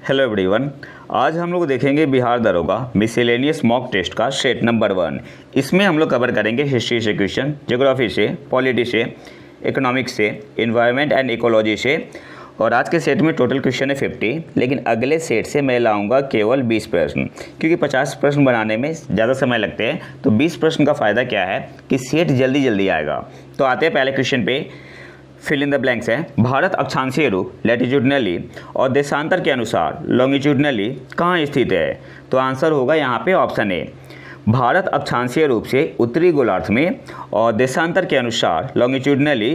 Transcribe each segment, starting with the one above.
Hello everyone. आज हम लोग देखेंगे बिहार दरोगा मिसलेनियस मॉक टेस्ट का सेट नंबर 1। इसमें हम लोग कवर करेंगे हिस्ट्री से क्वेश्चन, ज्योग्राफी से, पॉलिटी से, इकोनॉमिक्स से, इन्वायरमेंट एंड इकोलॉजी से। और आज के सेट में टोटल क्वेश्चन है 50, लेकिन अगले सेट से मैं लाऊंगा केवल 20 प्रश्न, क्योंकि 50 प्रश्न बनाने में ज़्यादा समय लगते हैं। तो 20 प्रश्न का फ़ायदा क्या है कि सेट जल्दी जल्दी आएगा। तो आते हैं पहले क्वेश्चन पे। फिल इन द ब्लैंक्स है। भारत अक्षांशीय रूप लैटिट्यूडनली और देशांतर के अनुसार लॉन्गिट्यूडनली कहाँ स्थित है? तो आंसर होगा यहाँ पे ऑप्शन ए। भारत अक्षांशीय रूप से उत्तरी गोलार्ध में और देशांतर के अनुसार लॉन्गिट्यूडनली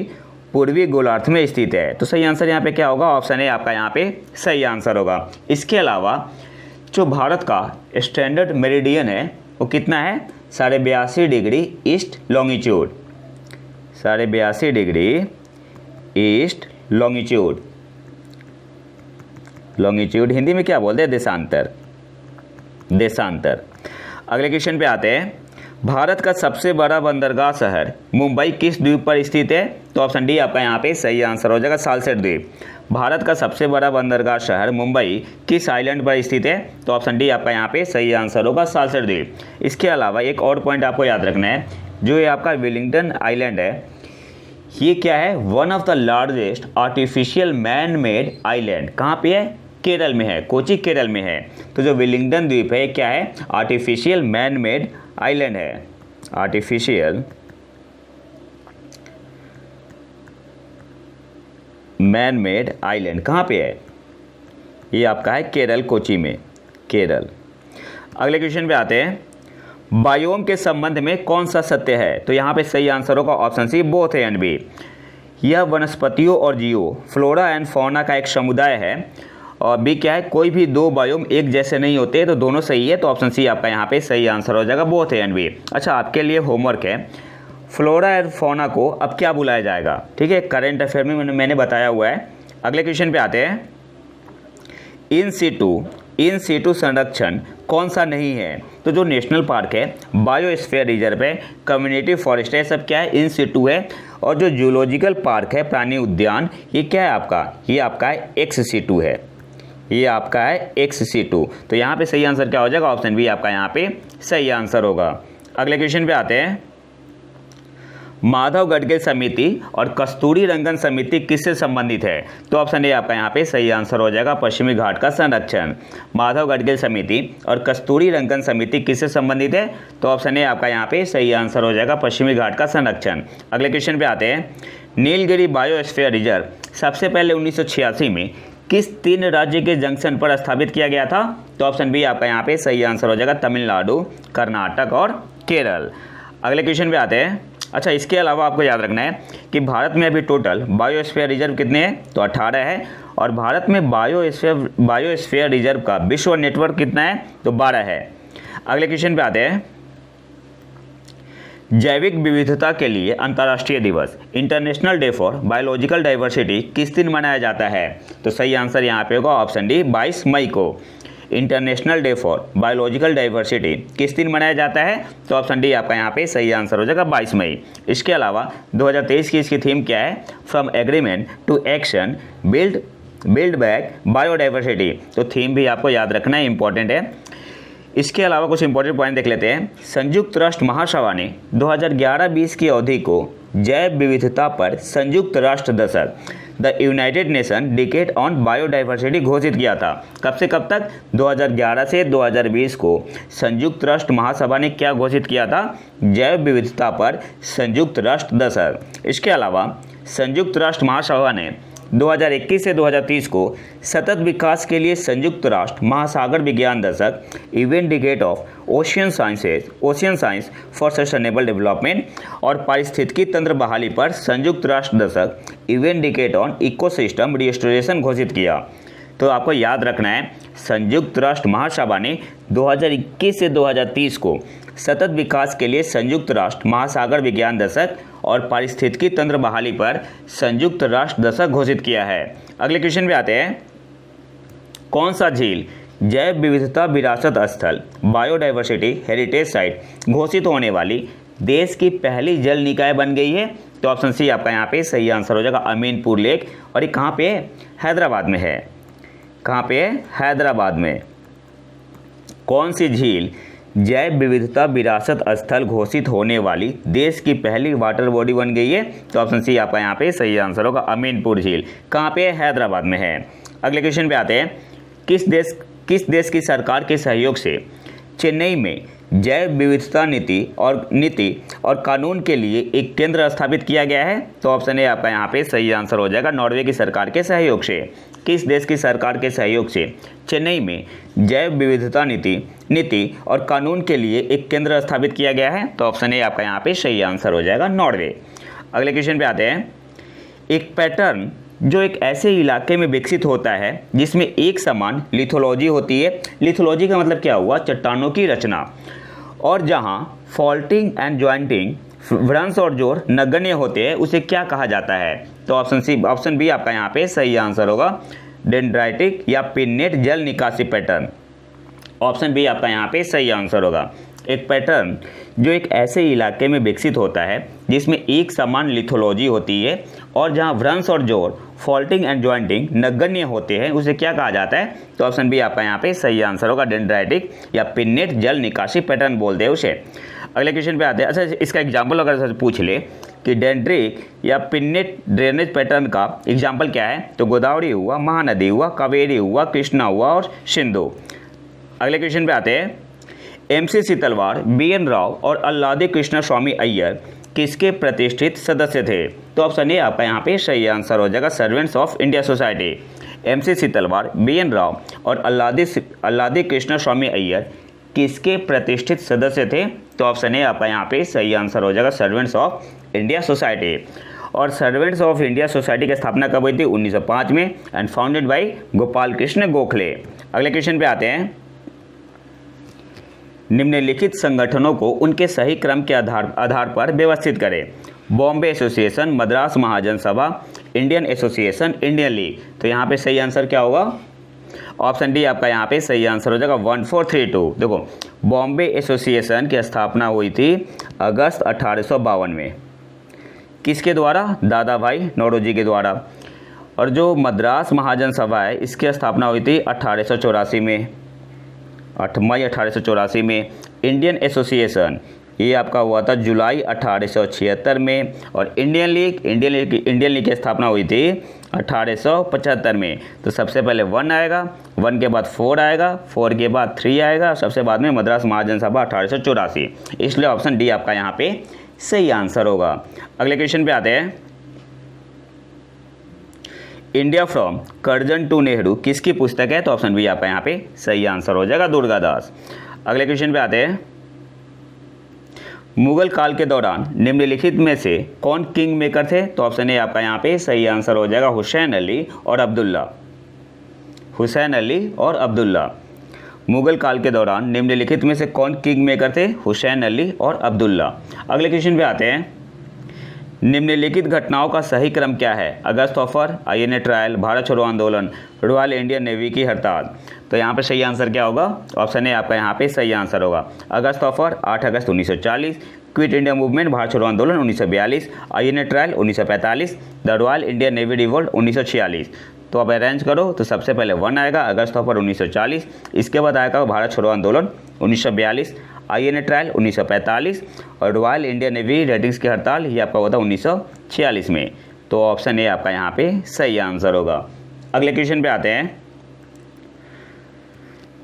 पूर्वी गोलार्ध में स्थित है। तो सही आंसर यहाँ पे क्या होगा? ऑप्शन ए आपका यहाँ पे सही आंसर होगा। इसके अलावा जो भारत का स्टैंडर्ड मेरिडियन है वो कितना है? 82.5 degree east longitude. 82.5 degree east longitude. Longitude Hindi में क्या बोलते हैं? देशांतर। देशांतर। अगले क्वेश्चन पे आते हैं। भारत का सबसे बड़ा बंदरगाह शहर मुंबई किस द्वीप पर स्थित है? तो ऑप्शन डी आपका यहाँ पे सही आंसर हो जाएगा, सालसेट द्वीप। भारत का सबसे बड़ा बंदरगाह शहर मुंबई किस आइलैंड पर स्थित है? तो ऑप्शन डी आपका यहाँ पे सही आंसर होगा, सालसेट द्वीप। इसके अलावा एक और पॉइंट आपको याद रखना है, जो ये आपका वेलिंगटन आइलैंड है, ये क्या है? One of the largest artificial man made island. कहाँ पे है? केरल में है, कोची केरल में है। तो जो वेलिंगटन द्वीप है क्या है? आर्टिफिशियल मैन मेड आइलैंड है। आर्टिफिशियल मैन मेड आइलैंड कहाँ पे है? ये आपका है केरल, कोची में, केरल। अगले क्वेश्चन पे आते हैं। बायोम के संबंध में कौन सा सत्य है? तो यहाँ पे सही आंसर होगा option C, both A and B. यह वनस्पतियों और जीवों, फ्लोरा एंड फौना का एक समुदाय है। और बी क्या है? कोई भी दो बायोम एक जैसे नहीं होते। तो दोनों सही है, तो ऑप्शन सी आपका यहाँ पे सही आंसर हो जाएगा, बोथ ए एंड बी। अच्छा, आपके लिए होमवर्क है, फ्लोरा एंड फौना को अब क्या बुलाया जाएगा? ठीक है, करंट अफेयर में मैंने बताया हुआ है। अगले क्वेश्चन पे आते हैं। इन सीटू संरक्षण कौन सा नहीं है? तो जो नेशनल पार्क है, बायोस्फीयर रिजर्व है, कम्युनिटी फॉरेस्ट है, सब क्या है? इन सीटू है। और जो जूलॉजिकल पार्क है, प्राणी उद्यान, ये क्या है आपका? ये आपका है एक्स सीटू है। ये आपका है एक्स सीटू। तो यहाँ पे सही आंसर क्या हो जाएगा? ऑप्शन बी आपका यहाँ पे सही आंसर होगा। अगले क्वेश्चन पे आते हैं। माधव गढ़गल समिति और कस्तूरी रंगन समिति किससे संबंधित है? तो ऑप्शन ए आपका यहाँ पे सही आंसर हो जाएगा, पश्चिमी घाट का संरक्षण। माधव गढ़गल समिति और कस्तूरी रंगन समिति किससे संबंधित है? तो ऑप्शन ए आपका यहाँ पे सही आंसर हो जाएगा, पश्चिमी घाट का संरक्षण। अगले क्वेश्चन पे आते हैं। नीलगिरी बायोस्फीयर रिजर्व सबसे पहले 1986 में किस 3 राज्य के जंक्शन पर स्थापित किया गया था? तो ऑप्शन बी आपका यहाँ पे सही आंसर हो जाएगा, तमिलनाडु, कर्नाटक और केरल। अगले क्वेश्चन पे आते हैं। अच्छा, इसके अलावा आपको याद रखना है कि भारत में अभी टोटल बायोस्फीयर रिजर्व कितने हैं? तो 18 है। और भारत में बायोस्फीयर रिजर्व का विश्व नेटवर्क कितना है? तो 12 है। अगले क्वेश्चन पे आते हैं। जैविक विविधता के लिए अंतर्राष्ट्रीय दिवस, international day for biological diversity, किस दिन मनाया जाता है? तो सही आंसर यहाँ पे होगा ऑप्शन डी, 22 मई को। International day for biological diversity किस दिन मनाया जाता है? तो ऑप्शन डी आपका यहाँ पे सही आंसर हो जाएगा, 22 मई। इसके अलावा 2023 की इसकी थीम क्या है? From agreement to action, build back biodiversity. तो थीम भी आपको याद रखना है, इंपॉर्टेंट है। इसके अलावा कुछ इंपॉर्टेंट पॉइंट देख लेते हैं। संयुक्त राष्ट्र महासभा ने 2011-20 की अवधि को जैव विविधता पर संयुक्त राष्ट्र दशक, the United nation decade on biodiversity घोषित किया था। कब से कब तक? 2011 से 2020 को संयुक्त राष्ट्र महासभा ने क्या घोषित किया था? जैव विविधता पर संयुक्त राष्ट्र दशक। इसके अलावा संयुक्त राष्ट्र महासभा ने 2021 से 2030 को सतत विकास के लिए संयुक्त राष्ट्र महासागर विज्ञान दशक, event decade of ocean science for sustainable development और पारिस्थितिकी तंत्र बहाली पर संयुक्त राष्ट्र दशक, event decade on ecosystem restoration घोषित किया। तो आपको याद रखना है, संयुक्त राष्ट्र महासभा ने 2021 से 2030 को सतत विकास के लिए संयुक्त राष्ट्र महासागर विज्ञान दशक और पारिस्थितिकी तंत्र बहाली पर संयुक्त राष्ट्र दशक घोषित किया है। अगले क्वेश्चन पे आते हैं। कौन सा झील जैव विविधता विरासत स्थल, बायोडाइवर्सिटी हेरिटेज साइट घोषित होने वाली देश की पहली जल निकाय बन गई है? तो ऑप्शन सी आपका यहाँ पे सही आंसर हो जाएगा, अमीनपुर लेक। और ये कहाँ पे है? हैदराबाद में है। कहाँ पे है? हैदराबाद में। कौन सी झील जैव विविधता विरासत स्थल घोषित होने वाली देश की पहली वाटर बॉडी बन गई है? तो ऑप्शन सी आपका यहाँ पे सही आंसर होगा, अमीनपुर झील। कहाँ पे है? हैदराबाद में है। अगले क्वेश्चन पे आते हैं, किस देश की सरकार के सहयोग से चेन्नई में जैव विविधता नीति और कानून के लिए एक केंद्र स्थापित किया गया है? तो ऑप्शन ए आपका यहाँ पे सही आंसर हो जाएगा, नॉर्वे की सरकार के सहयोग से। किस देश की सरकार के सहयोग से चेन्नई में जैव विविधता नीति और कानून के लिए एक केंद्र स्थापित किया गया है? तो ऑप्शन ए आपका यहाँ पे सही आंसर हो जाएगा, नॉर्वे। अगले क्वेश्चन पे आते हैं, एक पैटर्न जो एक ऐसे इलाके में विकसित होता है जिसमें एक समान लिथोलॉजी होती है। लिथोलॉजी का मतलब क्या हुआ? चट्टानों की रचना। और जहां फॉल्टिंग एंड ज्वाइंटिंग, भ्रंश और जोड़ नगण्य होते हैं, उसे क्या कहा जाता है? तो ऑप्शन बी आपका यहाँ पे सही आंसर होगा, डेंड्राइटिक या पिन्नेट जल निकासी पैटर्न। ऑप्शन बी आपका यहाँ पे सही आंसर होगा। एक पैटर्न जो एक ऐसे इलाके में विकसित होता है जिसमें एक समान लिथोलॉजी होती है और जहां भ्रंश और जोड़, फॉल्टिंग एंड ज्वाइंटिंग नगण्य होते हैं, उसे क्या कहा जाता है? तो ऑप्शन बी आपका यहाँ पे सही आंसर होगा, डेंड्राइटिक या पिन्नेट जल निकासी पैटर्न बोलते हैं उसे। अगले क्वेश्चन पे आते हैं। अच्छा, इसका एग्जाम्पल अगर पूछ ले कि डेंड्रिक या पिन्नेट ड्रेनेज पैटर्न का एग्जाम्पल क्या है, तो गोदावरी हुआ, महानदी हुआ, कावेरी हुआ, कृष्णा हुआ और सिंधु। अगले क्वेश्चन पे आते हैं, MC सीतलवाड़, BN राव और अल्लादी कृष्ण स्वामी अय्यर किसके प्रतिष्ठित सदस्य थे? तो ऑप्शन ए आपका यहाँ पे सही आंसर हो जाएगा, servants of India society. MC Setalvad, BN Rao और अल्लादी कृष्ण स्वामी अय्यर किसके प्रतिष्ठित सदस्य थे? तो ऑप्शन ए आपका यहाँ पे सही आंसर हो जाएगा, सर्वेंट्स ऑफ इंडिया सोसाइटी। और सर्वेंट्स ऑफ इंडिया सोसाइटी की स्थापना कब हुई थी? 1905 में, and founded by Gopal Krishna Gokhale. अगले क्वेश्चन पे आते हैं, निम्नलिखित संगठनों को उनके सही क्रम के आधार पर व्यवस्थित करें। बॉम्बे एसोसिएशन, मद्रास महाजन सभा, इंडियन एसोसिएशन, इंडियन लीग। तो यहाँ पे सही आंसर क्या होगा? ऑप्शन डी आपका यहाँ पे सही आंसर हो जाएगा, 1432। देखो, बॉम्बे एसोसिएशन की स्थापना हुई थी अगस्त 1852 में। किसके द्वारा? दादा भाई नौरोजी के द्वारा। और जो मद्रास महाजन सभा है, इसकी स्थापना हुई थी 1884 में, 8 मई 1884 में। इंडियन एसोसिएशन ये आपका हुआ था जुलाई 1876 में। और इंडियन लीग की स्थापना हुई थी 1875 में। तो सबसे पहले 1 आएगा, 1 के बाद 4 आएगा, 4 के बाद 3 आएगा, सबसे बाद में मद्रास महाजन सभा 1884। इसलिए ऑप्शन डी आपका यहाँ पे सही आंसर होगा। अगले क्वेश्चन पे आते हैं, India from Curzon to Nehru किसकी पुस्तक है? तो ऑप्शन बी आपका यहाँ पे सही आंसर हो जाएगा, दुर्गादास। अगले क्वेश्चन पे आते हैं, मुगल काल के दौरान निम्नलिखित में से कौन किंग मेकर थे? तो ऑप्शन ए आपका यहाँ पे सही आंसर हो जाएगा, हुसैन अली और अब्दुल्ला। हुसैन अली और अब्दुल्ला। मुगल काल के दौरान निम्नलिखित में से कौन किंग मेकर थे? हुसैन अली और अब्दुल्ला। अगले क्वेश्चन पे आते हैं, निम्नलिखित घटनाओं का सही क्रम क्या है? अगस्त ऑफर, INA ट्रायल, भारत छोड़ो आंदोलन, रॉयल इंडियन नेवी की हड़ताल। तो यहाँ पे सही आंसर क्या होगा? ऑप्शन ए आपका यहाँ पे सही आंसर होगा, अगस्त ऑफर 8 अगस्त 1940, क्विट इंडिया मूवमेंट भारत छोड़ो आंदोलन 1942, INA trial 1945, the royal Indian navy revolt 1946। तो अब अरेंज करो तो सबसे पहले 1 आएगा, अगस्त ऑफर 1940, इसके बाद आएगा भारत छोड़ो आंदोलन 1942, INA ट्रायल 1945 और रॉयल इंडियन नेवी रेटिंग्स की हड़ताल ये आपका हुआ था 1946 में। तो ऑप्शन ए आपका यहाँ पे सही आंसर होगा। अगले क्वेश्चन पे आते हैं,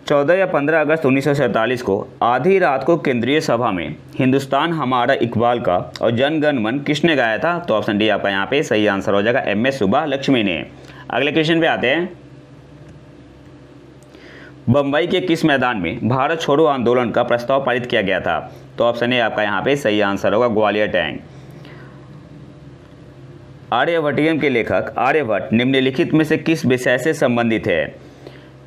14 या 15 अगस्त 1947 को आधी रात को केंद्रीय सभा में हिंदुस्तान हमारा इकबाल का और जन गण मन किसने गाया था? तो ऑप्शन डी आपका यहाँ पे सही आंसर हो जाएगा, MS सुब्बा लक्ष्मी ने। अगले क्वेश्चन पे आते हैं, बम्बई के किस मैदान में भारत छोड़ो आंदोलन का प्रस्ताव पारित किया गया था? तो ऑप्शन ए आपका यहाँ पे सही आंसर होगा, ग्वालियर टैंक। आर्यभट्टियम के लेखक आर्यभट्ट निम्नलिखित में से किस विषय से संबंधित है?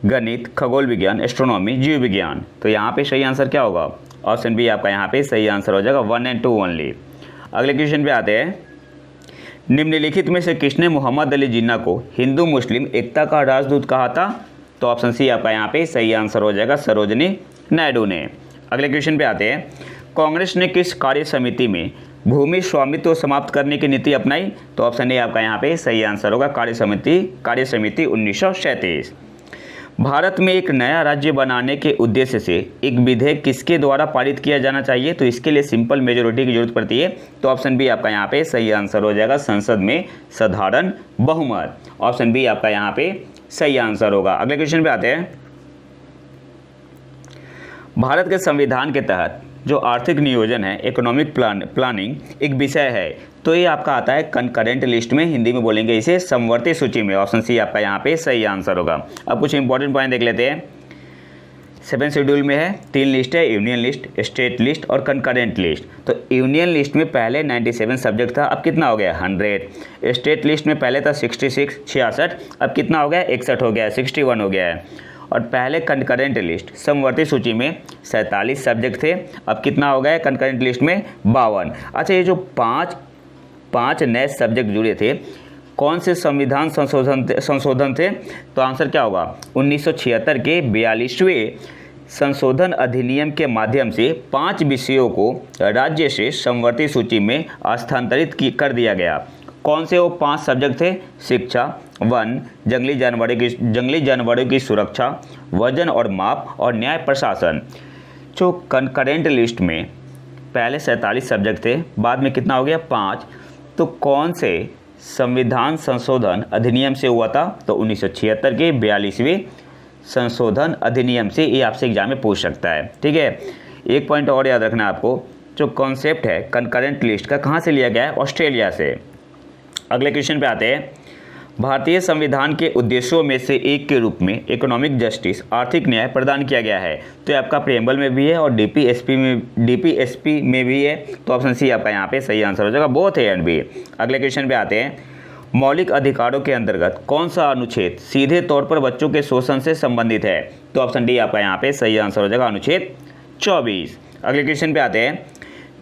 गणित, खगोल विज्ञान, एस्ट्रोनॉमी, जीव विज्ञान। तो यहाँ पे सही आंसर क्या होगा? ऑप्शन बी आपका यहाँ पे सही आंसर हो जाएगा, 1 और 2 ओनली। अगले क्वेश्चन पे आते हैं, निम्नलिखित में से किसने मोहम्मद अली जिन्ना को हिंदू मुस्लिम एकता का राजदूत कहा था? तो ऑप्शन सी आपका यहाँ पे सही आंसर हो जाएगा, सरोजनी नायडू ने। अगले क्वेश्चन पे आते हैं, कांग्रेस ने किस कार्य समिति में भूमि स्वामित्व समाप्त करने की नीति अपनाई? तो ऑप्शन ए आपका यहाँ पे सही आंसर होगा, कार्य समिति 1937। भारत में एक नया राज्य बनाने के उद्देश्य से एक विधेयक किसके द्वारा पारित किया जाना चाहिए? तो इसके लिए सिंपल मेजोरिटी की जरूरत पड़ती है। तो ऑप्शन बी आपका यहाँ पे सही आंसर हो जाएगा, संसद में साधारण बहुमत। ऑप्शन बी आपका यहाँ पे सही आंसर होगा। अगले क्वेश्चन पे आते हैं। भारत के संविधान के तहत जो आर्थिक नियोजन है, इकोनॉमिक प्लानिंग एक विषय है, तो ये आपका आता है कंकरेंट लिस्ट में, हिंदी में बोलेंगे इसे समवर्ती सूची में। ऑप्शन सी आपका यहाँ पे सही आंसर होगा। अब कुछ इंपॉर्टेंट पॉइंट देख लेते हैं। 7 शेड्यूल में है, 3 लिस्ट है, यूनियन लिस्ट, स्टेट लिस्ट और कंकरेंट लिस्ट। तो यूनियन लिस्ट में पहले 97 सब्जेक्ट था, अब कितना हो गया 100। स्टेट लिस्ट में पहले था 66, अब कितना हो गया 61 हो गया, 61 हो गया है। और पहले कंकरेंट लिस्ट समवर्ती सूची में 47 सब्जेक्ट थे, अब कितना हो गया कंकरेंट लिस्ट में 52। अच्छा, ये जो पाँच नए सब्जेक्ट जुड़े थे, कौन से संविधान संशोधन थे? तो आंसर क्या होगा 1976 के 42वें संशोधन अधिनियम के माध्यम से 5 विषयों को राज्य से समवर्ती सूची में स्थानांतरित कर दिया गया। कौन से वो 5 सब्जेक्ट थे? शिक्षा, वन, जंगली जानवरों की सुरक्षा, वजन और माप और न्याय प्रशासन। जो कंकरेंट लिस्ट में पहले 47 सब्जेक्ट थे, बाद में कितना हो गया 5। तो कौन से संविधान संशोधन अधिनियम से हुआ था? तो 1976 के 42वें संशोधन अधिनियम से। ये आपसे एग्जाम में पूछ सकता है, ठीक है। एक पॉइंट और याद रखना आपको, जो कॉन्सेप्ट है कंकरेंट लिस्ट का कहाँ से लिया गया है? ऑस्ट्रेलिया से। अगले क्वेश्चन पे आते हैं। भारतीय संविधान के उद्देश्यों में से एक के रूप में इकोनॉमिक जस्टिस आर्थिक न्याय प्रदान किया गया है। तो ये आपका प्रेम्बल में भी है और डीपीएसपी में भी है। तो ऑप्शन सी आपका यहाँ पे सही आंसर हो जाएगा, बोथ ए एंड बी। अगले क्वेश्चन पे आते हैं। मौलिक अधिकारों के अंतर्गत कौन सा अनुच्छेद सीधे तौर पर बच्चों के शोषण से संबंधित है? तो ऑप्शन डी आपका यहाँ पे सही आंसर हो जाएगा, अनुच्छेद 24। अगले क्वेश्चन पे आते हैं।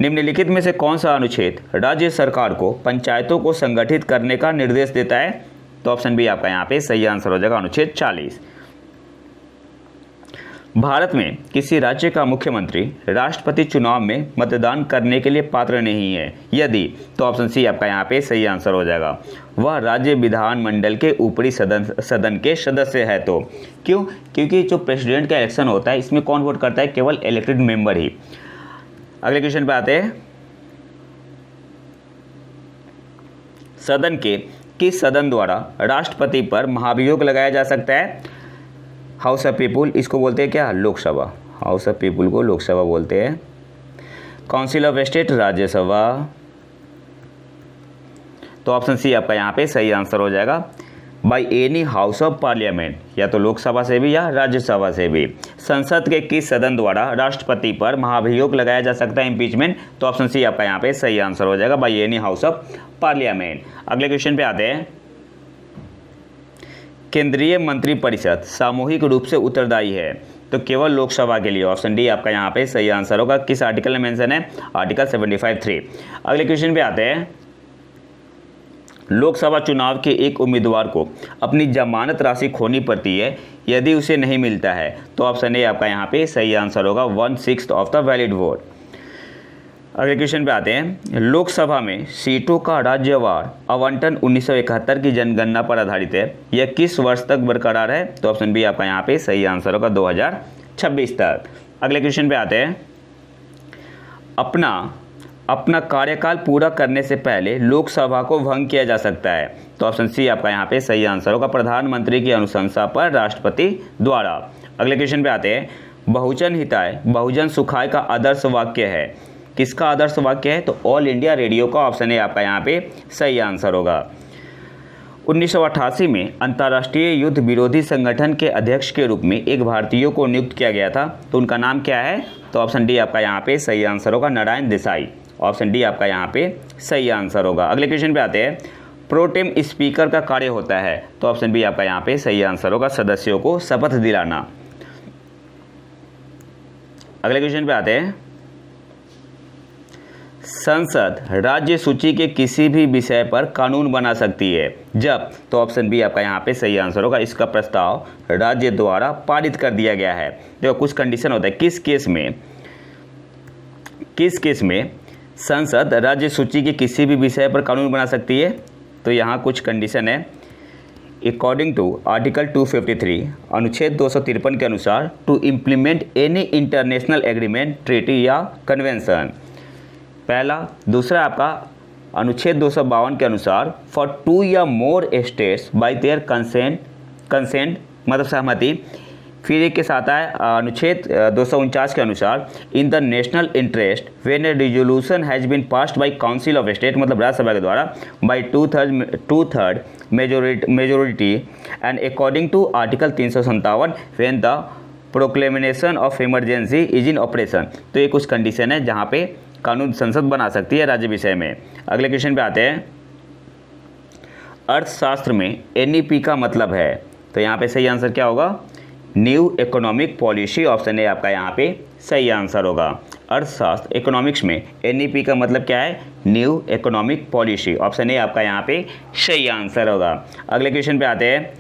निम्नलिखित में से कौन सा अनुच्छेद राज्य सरकार को पंचायतों को संगठित करने का निर्देश देता है? तो ऑप्शन बी आपका यहाँ पे सही आंसर हो जाएगा, अनुच्छेद 40। भारत में किसी राज्य का मुख्यमंत्री राष्ट्रपति चुनाव में मतदान करने के लिए पात्र नहीं है यदि, तो ऑप्शन सी आपका यहाँ पे सही आंसर हो जाएगा, वह राज्य विधानमंडल के ऊपरी सदन के सदस्य है। तो क्यों? क्योंकि जो प्रेसिडेंट का इलेक्शन होता है, इसमें कौन वोट करता है? केवल इलेक्टेड मेंबर ही। अगले क्वेश्चन पे आते हैं। सदन के किस सदन द्वारा राष्ट्रपति पर महाभियोग लगाया जा सकता है? हाउस ऑफ पीपुल, इसको बोलते हैं क्या? लोकसभा। हाउस ऑफ पीपुल को लोकसभा बोलते हैं। Council of state, Rajya Sabha. तो ऑप्शन सी आपका यहाँ पे सही आंसर हो जाएगा, by any house of parliament, या तो लोकसभा से भी या राज्यसभा से भी। संसद के किस सदन द्वारा राष्ट्रपति पर महाभियोग लगाया जा सकता है, इम्पीचमेंट? तो ऑप्शन सी आपका यहाँ पे सही आंसर हो जाएगा, by any house of parliament. अगले क्वेश्चन पे आते हैं। केंद्रीय मंत्रिपरिषद सामूहिक रूप से उत्तरदायी है, तो केवल लोकसभा के लिए। ऑप्शन डी आपका यहाँ पे सही आंसर होगा। किस आर्टिकल में मेंशन है? आर्टिकल 75(3). अगले क्वेश्चन पे आते हैं। लोकसभा चुनाव के एक उम्मीदवार को अपनी जमानत राशि खोनी पड़ती है यदि उसे नहीं मिलता है, तो ऑप्शन ए आपका यहाँ पे सही आंसर होगा, 1/6 ऑफ द वैलिड वोट। अगले क्वेश्चन पे आते हैं। लोकसभा में सीटों का राज्यवार आवंटन 1971 की जनगणना पर आधारित है, यह किस वर्ष तक बरकरार है? तो ऑप्शन बी आपका यहाँ पे सही आंसर होगा, 2026 तक। अगले क्वेश्चन पे आते हैं। अपना कार्यकाल पूरा करने से पहले लोकसभा को भंग किया जा सकता है, तो ऑप्शन सी आपका यहाँ पे सही आंसर होगा, प्रधानमंत्री की अनुशंसा पर राष्ट्रपति द्वारा। अगले क्वेश्चन पे आते हैं। बहुजन हिताय बहुजन सुखाय का आदर्श वाक्य है, किसका आदर्श वाक्य है? तो ऑल इंडिया रेडियो का। ऑप्शन ए आपका यहाँ पे सही आंसर होगा। 1988 में अंतर्राष्ट्रीय युद्ध विरोधी संगठन के अध्यक्ष के रूप में एक भारतीय को नियुक्त किया गया था, तो उनका नाम क्या है? तो ऑप्शन डी आपका यहाँ पे सही आंसर होगा, नारायण देसाई। ऑप्शन डी आपका यहाँ पे सही आंसर होगा। अगले क्वेश्चन पे आते हैं। प्रोटेम स्पीकर का कार्य होता है, तो ऑप्शन बी आपका यहाँ पे सही आंसर होगा, सदस्यों को शपथ दिलाना। अगले क्वेश्चन पे आते हैं। संसद राज्य सूची के किसी भी विषय पर कानून बना सकती है जब, तो ऑप्शन बी आपका यहाँ पे सही आंसर होगा, इसका प्रस्ताव राज्य द्वारा पारित कर दिया गया है। देखो कुछ कंडीशन होता है, किस केस में संसद राज्य सूची के किसी भी विषय पर कानून बना सकती है, तो यहाँ कुछ कंडीशन है। अकॉर्डिंग टू आर्टिकल 253 अनुच्छेद 253 के अनुसार to implement any international agreement, treaty या कन्वेंशन। पहला। दूसरा आपका अनुच्छेद 252 के अनुसार फॉर 2 या more states bye there consent मतलब सहमति। फिर एक के साथ है अनुच्छेद 249 के अनुसार in the national interest when a resolution has been passed by council of state मतलब राज्यसभा के द्वारा by two third majority and according to article 357 when the proclamation of emergency is in operation. तो ये कुछ कंडीशन है जहाँ पे कानून संसद बना सकती है राज्य विषय में। अगले क्वेश्चन पे आते हैं। अर्थशास्त्र में एनईपी का मतलब है, तो यहाँ पे सही आंसर क्या होगा? New economic policy. Option A आपका यहाँ पे सही आंसर होगा। अर्थशास्त्र इकोनॉमिक्स में एनईपी का मतलब क्या है? New economic policy. Option A आपका यहाँ पे सही आंसर होगा। अगले क्वेश्चन पे आते हैं।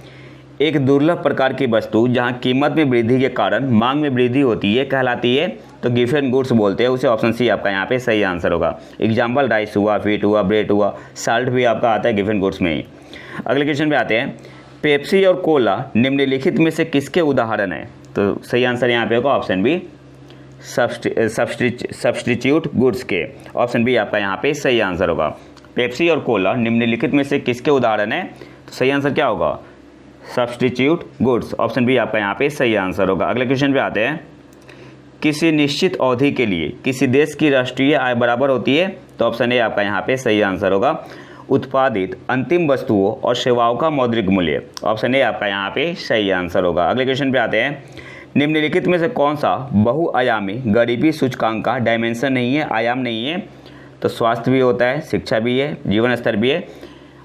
एक दुर्लभ प्रकार की वस्तु जहाँ कीमत में वृद्धि के कारण मांग में वृद्धि होती है कहलाती है, तो गिवन गुड्स बोलते हैं उसे। ऑप्शन सी आपका यहाँ पे सही आंसर होगा। एग्जाम्पल राइस हुआ, व्हीट हुआ, ब्रेड हुआ, साल्ट भी आपका आता है गिवन गुड्स में ही। अगले क्वेश्चन पे आते हैं। पेप्सी और कोला निम्नलिखित में से किसके उदाहरण हैं? तो सही आंसर यहाँ पे होगा ऑप्शन बी सब्स्टिट्यूट गुड्स के। ऑप्शन बी आपका यहाँ पे सही आंसर होगा। पेप्सी और कोला निम्नलिखित में से किसके उदाहरण है? तो सही आंसर क्या होगा? Substitute goods. ऑप्शन बी आपका यहाँ पे सही आंसर होगा। अगले क्वेश्चन पे आते हैं। किसी निश्चित अवधि के लिए किसी देश की राष्ट्रीय आय बराबर होती है, तो ऑप्शन ए आपका यहाँ पे सही आंसर होगा। उत्पादित अंतिम वस्तुओं और सेवाओं का मौद्रिक मूल्य। ऑप्शन ए आपका यहाँ पे सही आंसर होगा। अगले क्वेश्चन पे आते हैं। निम्नलिखित में से कौन सा बहुआयामी गरीबी सूचकांक का डायमेंशन नहीं है, आयाम नहीं है? तो स्वास्थ्य भी होता है, शिक्षा भी है, जीवन स्तर भी है,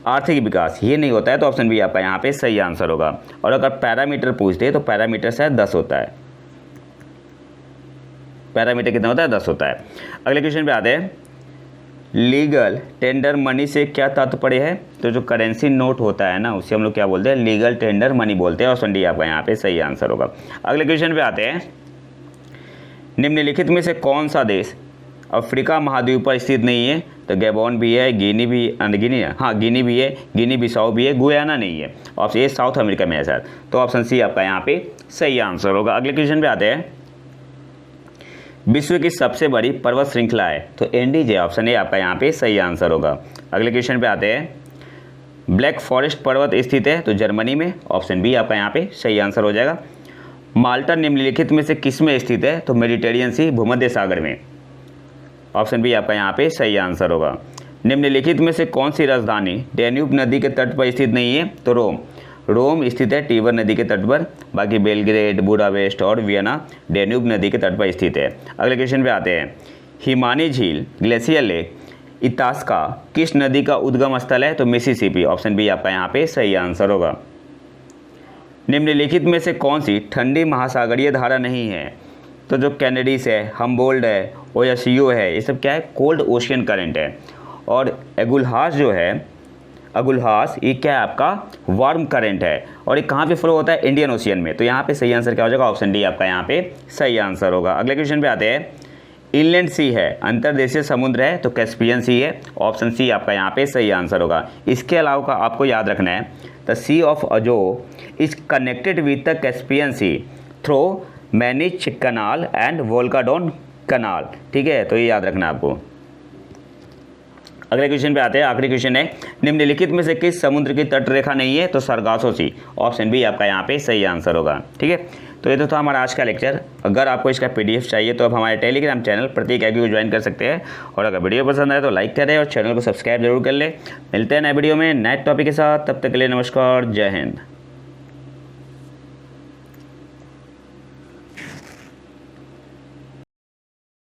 आर्थिक विकास ये नहीं होता है, तो ऑप्शन बी आपका यहाँ पे सही आंसर होगा। और अगर पैरामीटर पूछते हैं तो पैरामीटर शायद 10 होता है। पैरामीटर कितना होता है? 10 होता है। अगले क्वेश्चन पे आते हैं। लीगल टेंडर मनी से क्या तात्पर्य है? तो जो करेंसी नोट होता है ना उसे हम लोग क्या बोलते हैं? लीगल टेंडर मनी बोलते हैं। ऑप्शन डी आपका यहाँ पे सही आंसर होगा। अगले क्वेश्चन पे आते हैं। निम्नलिखित में से कौन सा देश अफ्रीका महाद्वीप पर स्थित नहीं है? तो गैबोन भी है, गिनी भी है, गिनी बिसाऊ भी है, गुयाना नहीं है। ऑप्शन ए साउथ अमेरिका में है सर, तो ऑप्शन सी आपका यहाँ पे सही आंसर होगा। अगले क्वेश्चन पे आते हैं। विश्व की सबसे बड़ी पर्वत श्रृंखला है, तो एंडीज है। ऑप्शन ए आपका यहाँ पे सही आंसर होगा। अगले क्वेश्चन पे आते हैं। ब्लैक फॉरेस्ट पर्वत स्थित है, तो जर्मनी में। ऑप्शन बी आपका यहाँ पे सही आंसर हो जाएगा। माल्टा निम्नलिखित में से किस में स्थित है? तो मेडिटेरियन सी भूमध्य सागर में। ऑप्शन बी आपका यहाँ पे सही आंसर होगा। निम्नलिखित में से कौन सी राजधानी डैन्यूब नदी के तट पर स्थित नहीं है? तो रोम स्थित है टीबर नदी के तट पर। बाकी बेलग्रेड, बुडापेस्ट और वियना डैन्यूब नदी के तट पर स्थित है। अगले क्वेश्चन पे आते हैं। हिमानी झील ग्लेशियर लेक इतास्का किस नदी का उद्गम स्थल है? तो मिसिसिपी। ऑप्शन बी आपका यहाँ पे सही आंसर होगा। निम्नलिखित में से कौन सी ठंडी महासागरीय धारा नहीं है? तो जो कैनेडिस है, हम्बोल्ट है, ओयासियो है, ये सब क्या है? कोल्ड ओशियन करंट है। और एगुलहास जो है, अगुलहास ये क्या है? आपका वार्म करंट है। और ये कहाँ पे फ्लो होता है? इंडियन ओशियन में। तो यहाँ पे सही आंसर क्या हो जाएगा? ऑप्शन डी आपका यहाँ पे सही आंसर होगा। अगले क्वेश्चन पे आते हैं। इनलैंड सी है, अंतर्देशीय समुद्र है, तो कैस्पियन सी है। ऑप्शन सी आपका यहाँ पे सही आंसर होगा। इसके अलावा का आपको याद रखना है the sea of Azov is connected with the Caspian sea through Manych canal and Volga Don canal. ठीक है, तो ये याद रखना है आपको। अगले क्वेश्चन पे आते हैं। आखिरी क्वेश्चन है। निम्नलिखित में से किस समुद्र की तट रेखा नहीं है? तो सरगासो सी। ऑप्शन बी आपका यहाँ पे सही आंसर होगा। ठीक है, तो ये तो था हमारा आज का लेक्चर। अगर आपको इसका PDF चाहिए तो आप हमारे टेलीग्राम चैनल प्रतीक एग्री को ज्वाइन कर सकते हैं। और अगर वीडियो पसंद आए तो लाइक करें और चैनल को सब्सक्राइब जरूर कर लें। मिलते हैं नए वीडियो में नए टॉपिक के साथ। तब तक के लिए नमस्कार, जय हिंद।